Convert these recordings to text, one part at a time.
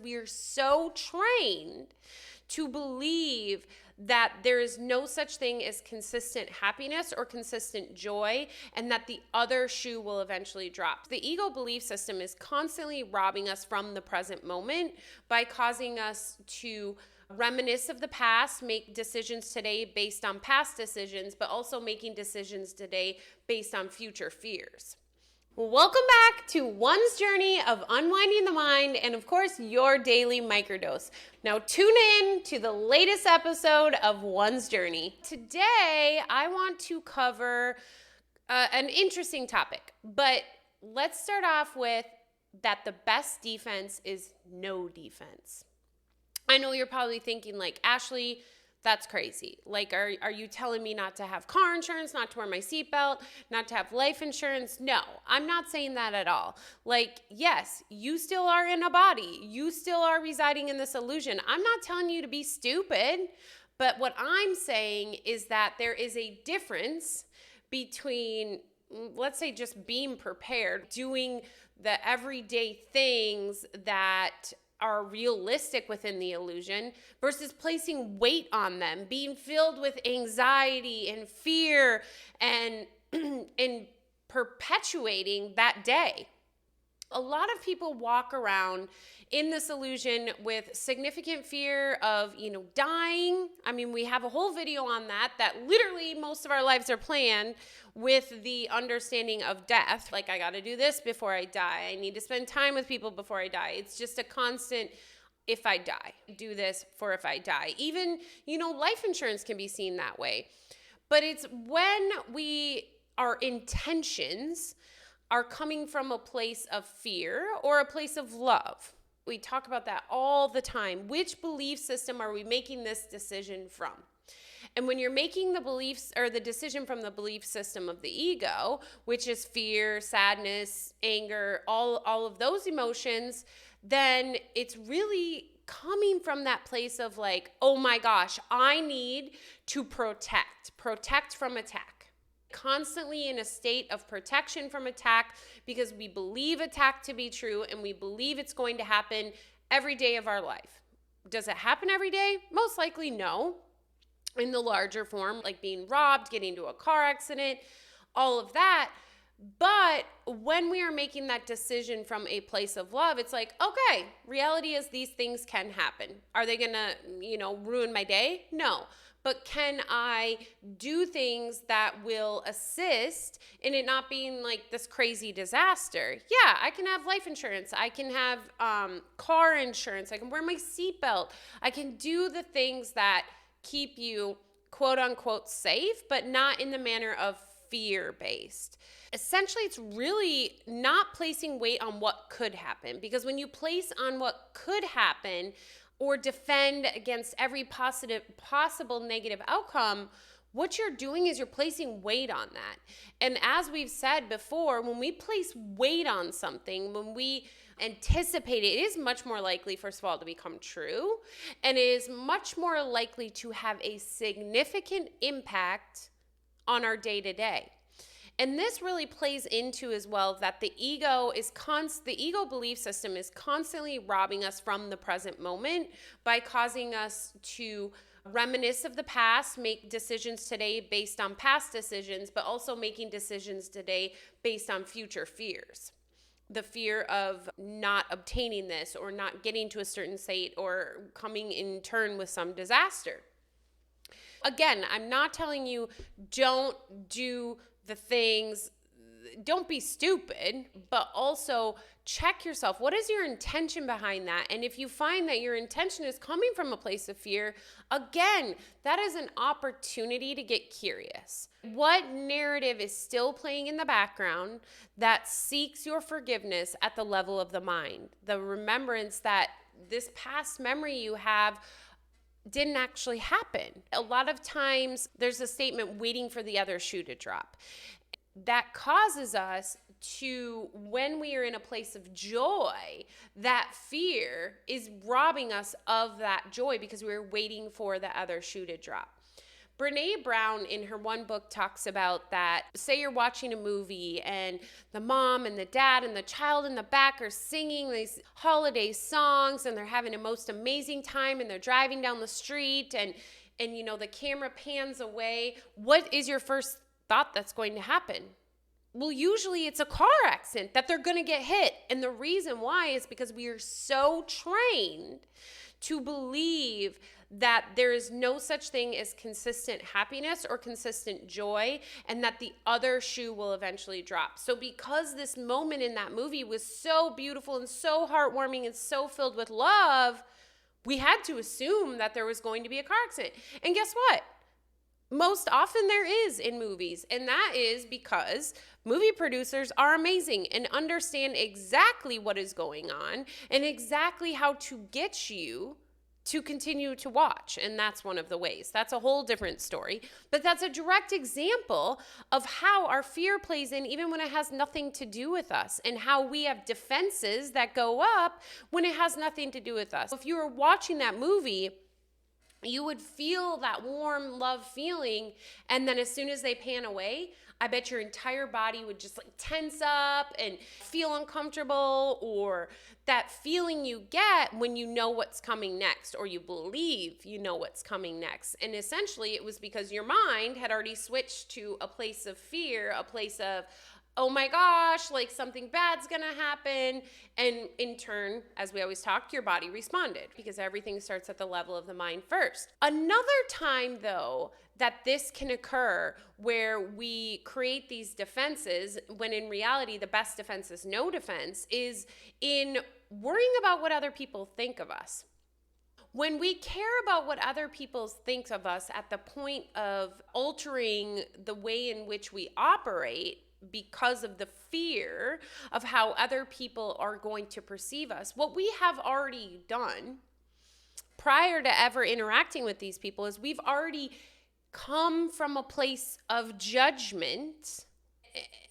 We are so trained to believe that there is no such thing as consistent happiness or consistent joy, and that the other shoe will eventually drop. The ego belief system is constantly robbing us from the present moment by causing us to reminisce of the past, make decisions today based on past decisions, but also making decisions today based on future fears. Welcome back to one's journey of unwinding the mind and, of course, your daily microdose. Now, tune in to the latest episode of One's Journey. Today, I want to cover an interesting topic, but let's start off with that the best defense is no defense. I know you're probably thinking, like, Ashley, that's crazy. Like, are you telling me not to have car insurance, not to wear my seatbelt, not to have life insurance? No, I'm not saying that at all. Like, yes, you still are in a body. You still are residing in this illusion. I'm not telling you to be stupid, but what I'm saying is that there is a difference between, let's say, just being prepared, doing the everyday things that are realistic within the illusion versus placing weight on them, being filled with anxiety and fear and perpetuating that day. A lot of people walk around in this illusion with significant fear of, dying. I mean, we have a whole video on that literally most of our lives are planned with the understanding of death. Like, I got to do this before I die. I need to spend time with people before I die. It's just a constant, if I die, do this for if I die. Even, life insurance can be seen that way. But it's when our intentions are coming from a place of fear or a place of love. We talk about that all the time. Which belief system are we making this decision from? And when you're making the beliefs or the decision from the belief system of the ego, which is fear, sadness, anger, all of those emotions, then it's really coming from that place of like, oh my gosh, I need to protect from attack. Constantly in a state of protection from attack because we believe attack to be true and we believe it's going to happen every day of our life. Does it happen every day? Most likely no. In the larger form, like being robbed, getting into a car accident, all of that. But when we are making that decision from a place of love, it's like, okay, reality is these things can happen. Are they going to, ruin my day? No. But can I do things that will assist in it not being like this crazy disaster? Yeah, I can have life insurance. I can have car insurance. I can wear my seatbelt. I can do the things that keep you, quote unquote, safe, but not in the manner of fear-based. Essentially, it's really not placing weight on what could happen, because when you place on what could happen or defend against every possible negative outcome, what you're doing is you're placing weight on that. And as we've said before, when we place weight on something, when we anticipate it, it is much more likely, first of all, to become true, and it is much more likely to have a significant impact on our day-to-day. And this really plays into as well that the ego belief system is constantly robbing us from the present moment by causing us to reminisce of the past, make decisions today based on past decisions, but also making decisions today based on future fears. The fear of not obtaining this or not getting to a certain state or coming in turn with some disaster. Again, I'm not telling you don't do the things, don't be stupid, but also check yourself. What is your intention behind that? And if you find that your intention is coming from a place of fear, again, that is an opportunity to get curious. What narrative is still playing in the background that seeks your forgiveness at the level of the mind? The remembrance that this past memory you have didn't actually happen. A lot of times there's a statement waiting for the other shoe to drop. That causes us to, when we are in a place of joy, that fear is robbing us of that joy because we're waiting for the other shoe to drop. Brene Brown in her one book talks about that. Say you're watching a movie and the mom and the dad and the child in the back are singing these holiday songs and they're having a most amazing time and they're driving down the street and you know the camera pans away. What is your first thought that's going to happen? Well, usually it's a car accident, that they're going to get hit. And the reason why is because we are so trained to believe that there is no such thing as consistent happiness or consistent joy, and that the other shoe will eventually drop. So because this moment in that movie was so beautiful and so heartwarming and so filled with love, we had to assume that there was going to be a car accident. And guess what? Most often there is in movies, and that is because movie producers are amazing and understand exactly what is going on and exactly how to get you to continue to watch. And that's one of the ways. That's a whole different story. But that's a direct example of how our fear plays in even when it has nothing to do with us, and how we have defenses that go up when it has nothing to do with us. If you were watching that movie, you would feel that warm love feeling, and then as soon as they pan away, I bet your entire body would just like tense up and feel uncomfortable, or that feeling you get when you know what's coming next, or you believe you know what's coming next. And essentially it was because your mind had already switched to a place of fear, a place of, oh my gosh, like something bad's gonna happen. And in turn, as we always talk, your body responded, because everything starts at the level of the mind first. Another time though, that this can occur where we create these defenses, when in reality, the best defense is no defense, is in worrying about what other people think of us. When we care about what other people think of us at the point of altering the way in which we operate, because of the fear of how other people are going to perceive us, what we have already done prior to ever interacting with these people is we've already come from a place of judgment.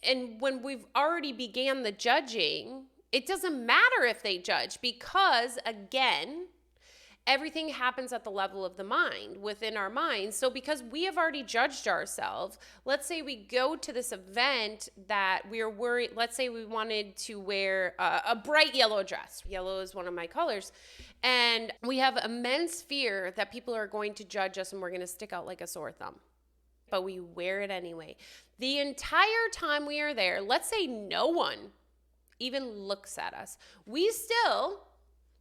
And when we've already began the judging, it doesn't matter if they judge, because again, everything happens at the level of the mind, within our minds. So because we have already judged ourselves, let's say we go to this event that we're worried, let's say we wanted to wear a bright yellow dress. Yellow is one of my colors. And we have immense fear that people are going to judge us and we're going to stick out like a sore thumb. But we wear it anyway. The entire time we are there, let's say no one even looks at us, we still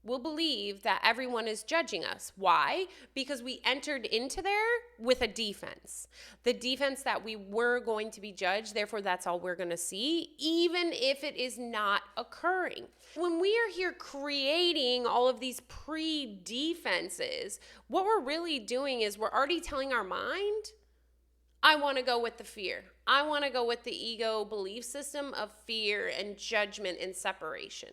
will believe that everyone is judging us. Why? Because we entered into there with a defense. The defense that we were going to be judged, therefore that's all we're going to see, even if it is not occurring. When we are here creating all of these pre-defenses, what we're really doing is we're already telling our mind, I want to go with the fear. I want to go with the ego belief system of fear and judgment and separation.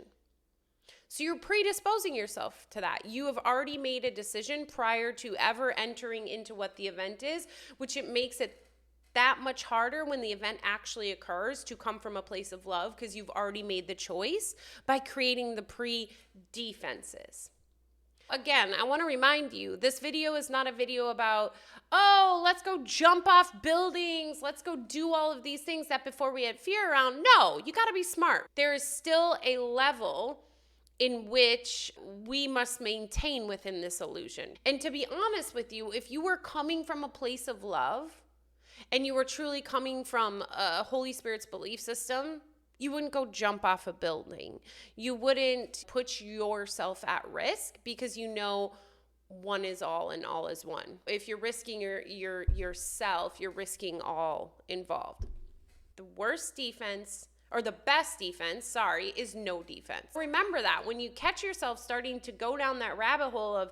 So you're predisposing yourself to that. You have already made a decision prior to ever entering into what the event is, which it makes it that much harder when the event actually occurs to come from a place of love, because you've already made the choice by creating the pre-defenses. Again, I want to remind you, this video is not a video about, oh, let's go jump off buildings, let's go do all of these things that before we had fear around. No, you got to be smart. There is still a level in which we must maintain within this illusion. And to be honest with you, if you were coming from a place of love and you were truly coming from a Holy Spirit's belief system, you wouldn't go jump off a building. You wouldn't put yourself at risk, because you know one is all and all is one. If you're risking yourself, you're risking all involved. The worst defense, or the best defense, is no defense. Remember that when you catch yourself starting to go down that rabbit hole of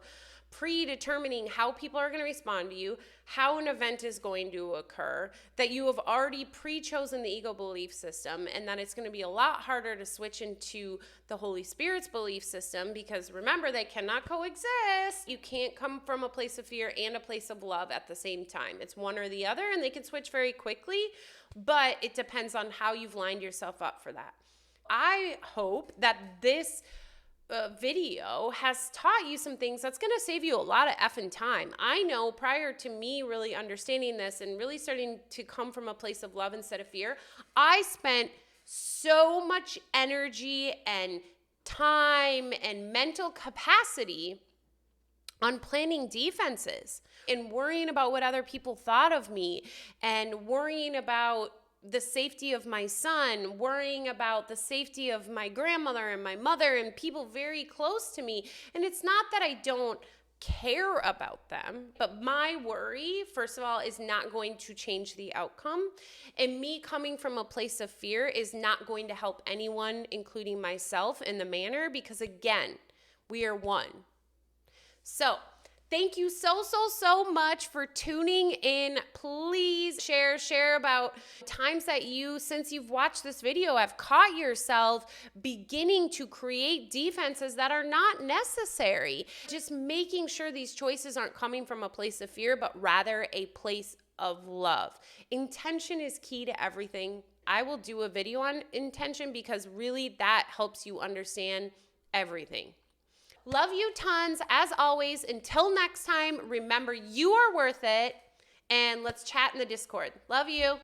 predetermining how people are going to respond to you, how an event is going to occur, that you have already pre-chosen the ego belief system, and that it's going to be a lot harder to switch into the Holy Spirit's belief system, because remember, they cannot coexist. You can't come from a place of fear and a place of love at the same time. It's one or the other, and they can switch very quickly, but it depends on how you've lined yourself up for that. I hope that this video has taught you some things that's going to save you a lot of effing time. I know prior to me really understanding this and really starting to come from a place of love instead of fear, I spent so much energy and time and mental capacity on planning defenses and worrying about what other people thought of me and worrying about the safety of my son, worrying about the safety of my grandmother and my mother and people very close to me. And it's not that I don't care about them, but my worry, first of all, is not going to change the outcome. And me coming from a place of fear is not going to help anyone, including myself, in the manner, because again, we are one. So thank you so much for tuning in. Please share about times that you, since you've watched this video, have caught yourself beginning to create defenses that are not necessary. Just making sure these choices aren't coming from a place of fear, but rather a place of love. Intention is key to everything. I will do a video on intention because really that helps you understand everything. Love you tons. As always, until next time, remember you are worth it, and let's chat in the Discord. Love you.